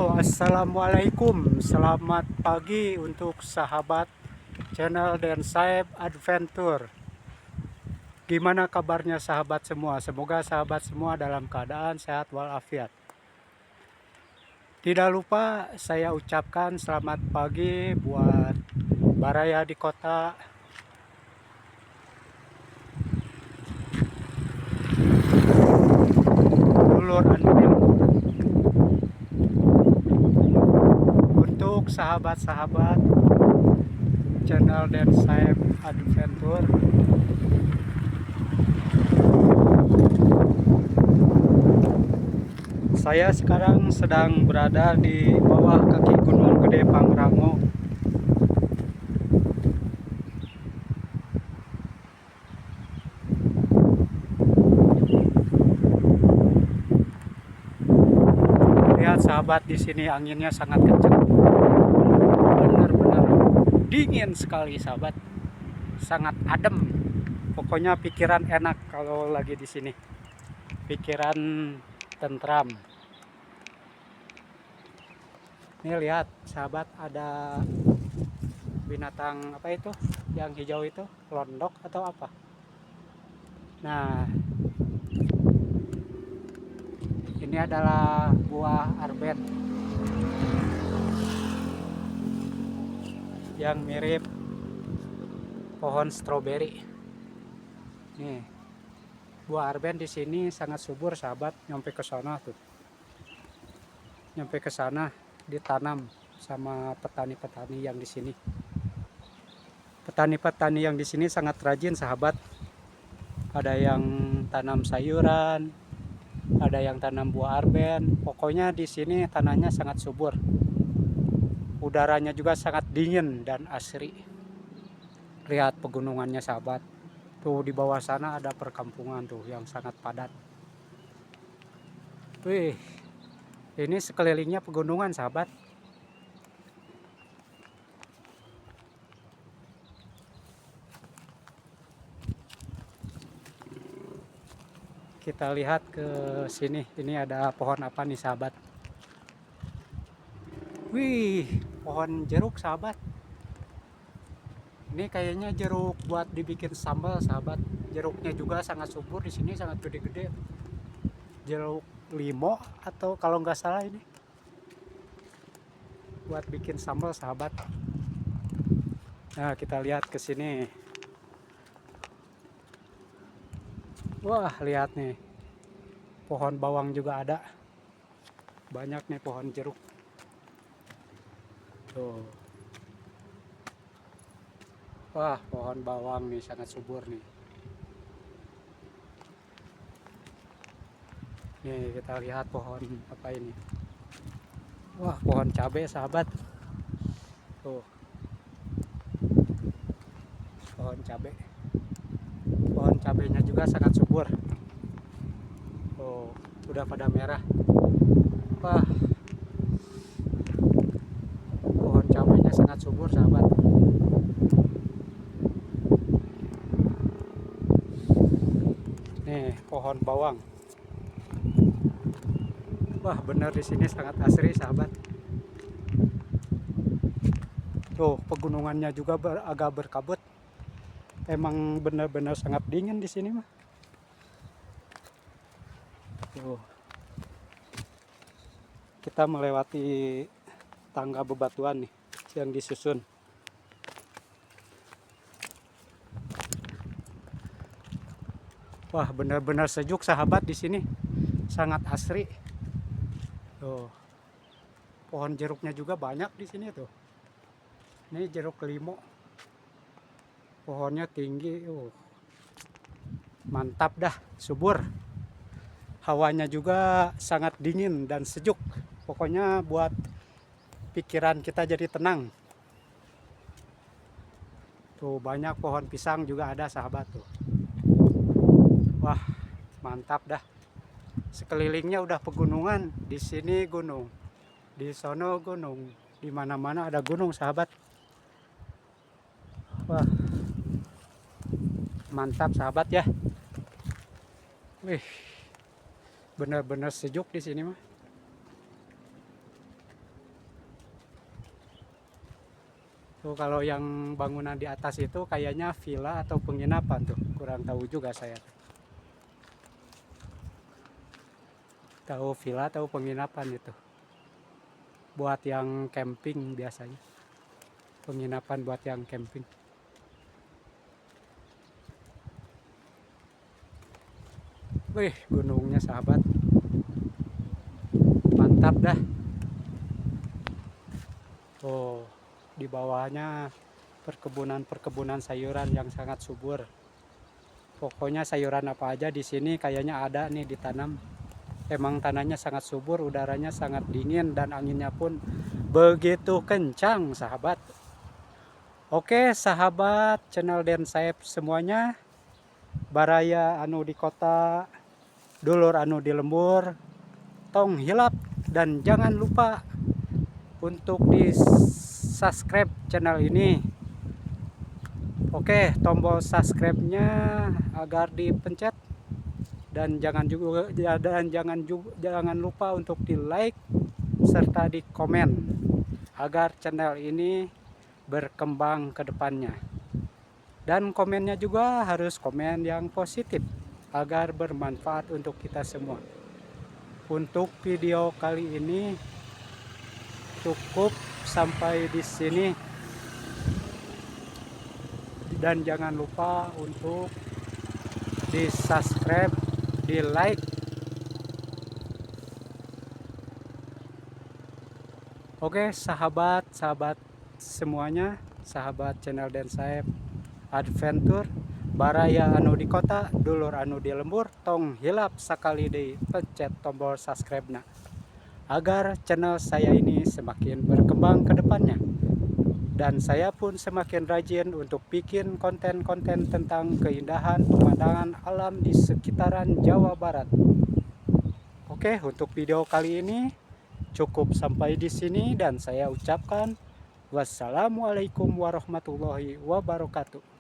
Halo, assalamualaikum. Selamat pagi untuk sahabat channel Dan Saib Adventure. Gimana kabarnya sahabat semua? Semoga sahabat semua dalam keadaan sehat walafiat. Tidak lupa saya ucapkan selamat pagi buat Baraya di kota, dulur Andim. Untuk sahabat-sahabat channel Dan Saib Adventure, saya sekarang sedang berada di bawah kaki Gunung Gede Pangrango. Lihat sahabat, di sini anginnya sangat kencang. Benar-benar dingin sekali sahabat. Sangat adem. Pokoknya pikiran enak kalau lagi di sini. Pikiran tentram. Ini lihat sahabat, ada binatang apa itu? Yang hijau itu, londok atau apa? Nah, ini adalah buah arbet yang mirip pohon stroberi. Nih, buah arben di sini sangat subur sahabat. Nyampe ke sana tuh, nyampe ke sana ditanam sama petani-petani yang di sini. Petani-petani yang di sini sangat rajin sahabat. Ada yang tanam sayuran, ada yang tanam buah arben. Pokoknya di sini tanahnya sangat subur. Udaranya juga sangat dingin dan asri. Lihat pegunungannya sahabat. Tuh di bawah sana ada perkampungan tuh yang sangat padat. Wih, ini sekelilingnya pegunungan sahabat. Kita lihat ke sini. Ini ada pohon apa nih sahabat? Wih, pohon jeruk sahabat. Ini kayaknya jeruk buat dibikin sambal sahabat. Jeruknya juga sangat subur di sini, sangat gede-gede. Jeruk limo atau kalau nggak salah ini buat bikin sambal sahabat. Nah, kita lihat ke sini. Wah, lihat nih. Pohon bawang juga ada. Banyak nih pohon jeruk. Tuh. Wah, pohon bawang nih sangat subur nih. Nih, kita lihat pohon apa ini. Wah, pohon cabai sahabat. Tuh. Pohon cabai. Pohon cabainya juga sangat subur. Oh, udah pada merah. Wah, pohon cabainya sangat subur sahabat. Nih, pohon bawang. Wah, benar di sini sangat asri sahabat. Tuh, pegunungannya juga agak berkabut. Emang benar-benar sangat dingin di sini mah. Tuh. Kita melewati tangga bebatuan nih yang disusun. Wah, benar-benar sejuk sahabat di sini. Sangat asri. Tuh. Pohon jeruknya juga banyak di sini tuh. Ini jeruk limo. Pohonnya tinggi. Mantap dah, subur. Hawanya juga sangat dingin dan sejuk. Pokoknya buat pikiran kita jadi tenang. Tuh, banyak pohon pisang juga ada sahabat tuh. Wah, mantap dah. Sekelilingnya udah pegunungan. Di sini gunung, di sono gunung, di mana-mana ada gunung sahabat. Wah, mantap sahabat ya. Wih, benar-benar sejuk di sini mah. Tuh kalau yang bangunan di atas itu kayaknya villa atau penginapan tuh, kurang tahu juga saya. Tahu villa atau penginapan itu. Buat yang camping biasanya. Penginapan buat yang camping. Wih, gunungnya sahabat. Mantap dah. Oh, di bawahnya perkebunan sayuran yang sangat subur. Pokoknya sayuran apa aja di sini kayaknya ada nih ditanam. Emang tanahnya sangat subur, udaranya sangat dingin dan anginnya pun begitu kencang, sahabat. Oke, sahabat channel Den Saeb semuanya. Baraya anu di kota, dulur anu di lembur, tong hilap dan jangan lupa untuk di subscribe channel ini. Oke, tombol subscribe-nya agar dipencet dan jangan lupa untuk di like serta di komen agar channel ini berkembang ke depannya. Dan komennya juga harus komen yang positif agar bermanfaat untuk kita semua. Untuk video kali ini cukup sampai di sini. Dan jangan lupa untuk di subscribe, di like. Oke, sahabat semuanya, sahabat channel Den Saeb Adventure, baraya anu di kota, dulur anu di lembur, tong hilap sekali di pencet tombol subscribe na agar channel saya ini semakin berkembang ke depannya. Dan saya pun semakin rajin untuk bikin konten-konten tentang keindahan pemandangan alam di sekitaran Jawa Barat. Oke, untuk video kali ini cukup sampai di sini dan saya ucapkan wassalamualaikum warahmatullahi wabarakatuh.